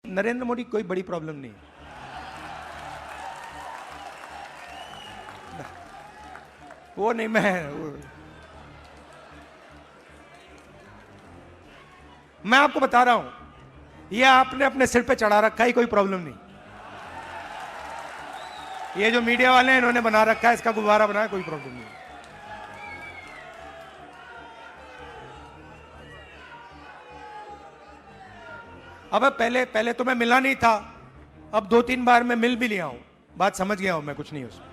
नरेंद्र मोदी कोई बड़ी प्रॉब्लम नहीं है। वो नहीं, मैं आपको बता रहा हूं, ये आपने अपने सिर पे चढ़ा रखा है, कोई प्रॉब्लम नहीं। ये जो मीडिया वाले हैं इन्होंने बना रखा है, इसका गुब्बारा बनाया, कोई प्रॉब्लम नहीं। अब पहले तो मैं मिला नहीं था, अब 2-3 बार मैं मिल भी लिया हूं, बात समझ गया हूं मैं, कुछ नहीं उसमें।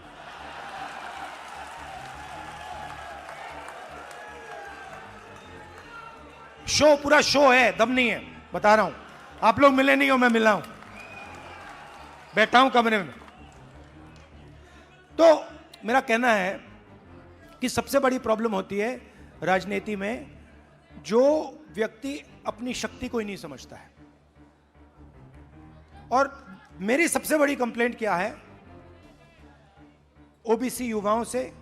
शो पूरा शो है, दम नहीं है, बता रहा हूं। आप लोग मिले नहीं हो, मैं मिला हूं, बैठा हूं कमरे में। तो मेरा कहना है कि सबसे बड़ी प्रॉब्लम होती है राजनीति में, जो व्यक्ति अपनी शक्ति को ही नहीं समझता है। और मेरी सबसे बड़ी कंप्लेंट क्या है ओबीसी युवाओं से,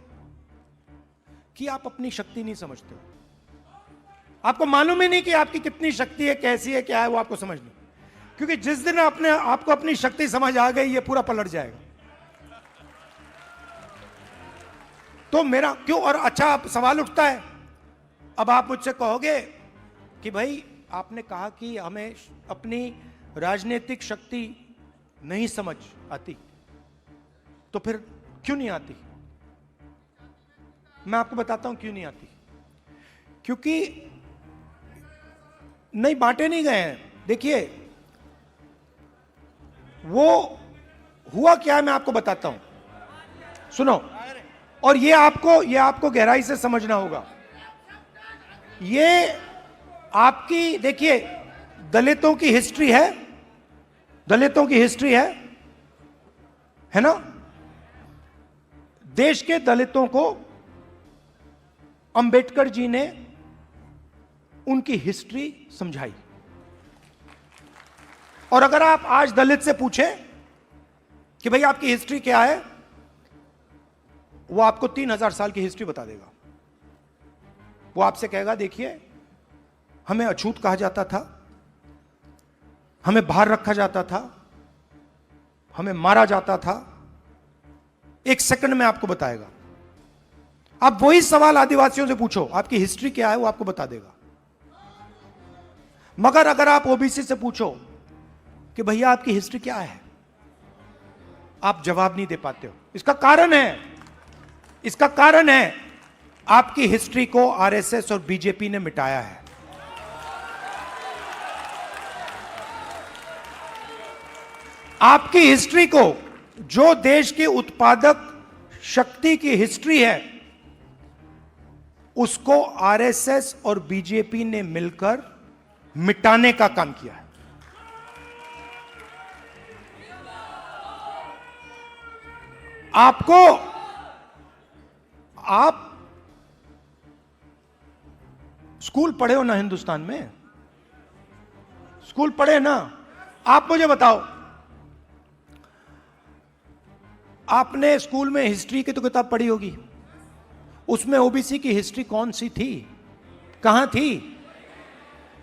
कि आप अपनी शक्ति नहीं समझते हो। आपको मालूम ही नहीं कि आपकी कितनी शक्ति है, कैसी है, क्या है, वो आपको समझ नहीं। क्योंकि जिस दिन आपको अपनी शक्ति समझ आ गई, ये पूरा पलट जाएगा। तो मेरा क्यों, और अच्छा आप सवाल उठता है, अब आप मुझसे कहोगे कि भाई आपने कहा कि हमें अपनी राजनीतिक शक्ति नहीं समझ आती, तो फिर क्यों नहीं आती? मैं आपको बताता हूं क्यों नहीं आती। क्योंकि नहीं, बांटे नहीं गए हैं। देखिए वो हुआ क्या है, मैं आपको बताता हूं, सुनो। और ये आपको गहराई से समझना होगा। ये आपकी, देखिए, दलितों की हिस्ट्री है, दलितों की हिस्ट्री है ना। देश के दलितों को अंबेडकर जी ने उनकी हिस्ट्री समझाई। और अगर आप आज दलित से पूछें कि भाई आपकी हिस्ट्री क्या है, वो आपको 3000 साल की हिस्ट्री बता देगा। वो आपसे कहेगा, देखिए हमें अछूत कहा जाता था, हमें बाहर रखा जाता था, हमें मारा जाता था। 1 सेकंड में आपको बताएगा। आप वही सवाल आदिवासियों से पूछो, आपकी हिस्ट्री क्या है, वो आपको बता देगा। मगर अगर आप ओबीसी से पूछो कि भैया आपकी हिस्ट्री क्या है, आप जवाब नहीं दे पाते हो। इसका कारण है आपकी हिस्ट्री को आरएसएस और बीजेपी ने मिटाया है। आपकी हिस्ट्री को, जो देश की उत्पादक शक्ति की हिस्ट्री है, उसको आरएसएस और बीजेपी ने मिलकर मिटाने का काम किया है। आप स्कूल पढ़े हो ना हिंदुस्तान में, स्कूल पढ़े ना। आप मुझे बताओ, आपने स्कूल में हिस्ट्री की तो किताब पढ़ी होगी, उसमें ओबीसी की हिस्ट्री कौन सी थी, कहां थी?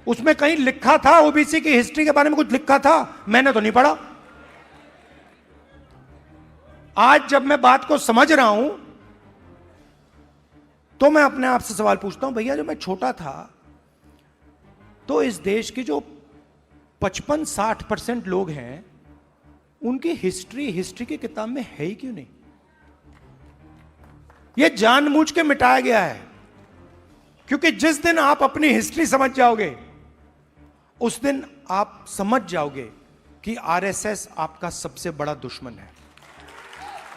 उसमें कहीं लिखा था ओबीसी की हिस्ट्री के बारे में? कुछ लिखा था? मैंने तो नहीं पढ़ा। आज जब मैं बात को समझ रहा हूं, तो मैं अपने आप से सवाल पूछता हूं, भैया जब मैं छोटा था तो इस देश की जो 55-60% लोग हैं, उनकी हिस्ट्री की किताब में है ही क्यों नहीं? यह जानबूझ के मिटाया गया है। क्योंकि जिस दिन आप अपनी हिस्ट्री समझ जाओगे, उस दिन आप समझ जाओगे कि आरएसएस आपका सबसे बड़ा दुश्मन है।